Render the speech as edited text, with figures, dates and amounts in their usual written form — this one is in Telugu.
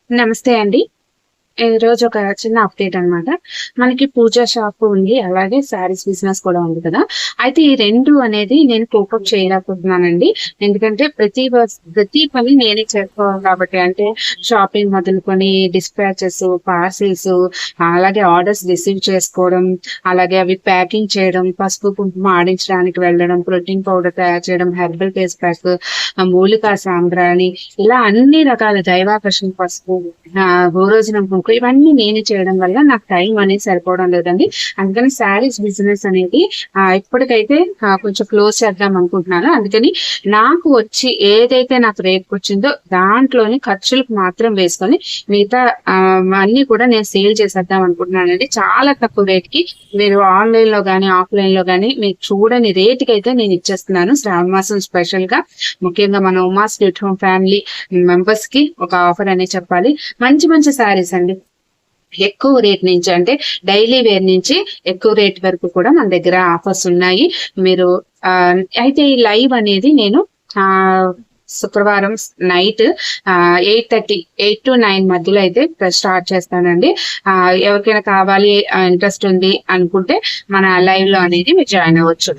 నమస్తే అండి. ఈరోజు ఒక చిన్న అప్డేట్ అన్నమాట. మనకి పూజ షాప్ ఉంది. అలాగే శారీస్ బిజినెస్ కూడా ఉంది కదా! అయితే ఈ 2 అనేది నేను కోపప్ చేయలేకపోతున్నానండి. ఎందుకంటే ప్రతి పని నేనే చేసుకోవాలి కాబట్టి. అంటే షాపింగ్ మొదలుకొని డిస్పాచెస్, పార్సిల్స్, అలాగే ఆర్డర్స్ రిసీవ్ చేసుకోవడం, అలాగే అవి ప్యాకింగ్ చేయడం, పసుపు, కుంకుమ ఆడించడానికి వెళ్ళడం, ప్రోటీన్ పౌడర్ తయారు చేయడం, హెర్బల్ ఫేస్ ప్యాక్, మూలికా సాంబ్రాణి, ఇలా అన్ని రకాల దైవాకర్షణ పసుపు, భోరోజనం కుంకుమ ఇవన్నీ నేనే చేయడం వల్ల నాకు టైం అనేది సరిపోవడం లేదండి. అందుకని శారీస్ బిజినెస్ అనేది ఇప్పటికైతే కొంచెం క్లోజ్ చేద్దాం అనుకుంటున్నాను. అందుకని నాకు వచ్చి ఏదైతే నాకు రేట్‌కొచ్చిందో దాంట్లోని ఖర్చులకు మాత్రం వేసుకొని మిగతా అన్నీ కూడా నేను సేల్ చేసేద్దాం అనుకుంటున్నానండి. చాలా తక్కువ రేట్‌కి మీరు ఆన్‌లైన్‌లో గాని, ఆఫ్‌లైన్‌లో గాని మీరు చూడని రేట్‌కైతే నేను ఇచ్చేస్తున్నాను. శ్రావణ మాసం స్పెషల్‌గా ముఖ్యంగా మన ఉమా స్వీట్ హోమ్ ఫ్యామిలీ మెంబర్స్‌కి ఒక ఆఫర్ అనే చెప్పాలి. మంచి మంచి శారీస్ అండి. ఎక్కువ రేట్ నుంచి అంటే డైలీ వేర్ నుంచి ఎక్కువ రేట్ వరకు కూడా మన దగ్గర ఆఫర్స్ ఉన్నాయి. మీరు అయితే ఈ లైవ్ అనేది నేను శుక్రవారం నైట్ 8:30 8-9 మధ్యలో అయితే స్టార్ట్ చేస్తానండి. ఎవరికైనా కావాలి ఇంట్రెస్ట్ ఉంది అనుకుంటే మన లైవ్ లో అనేది మీరు జాయిన్ అవ్వచ్చు.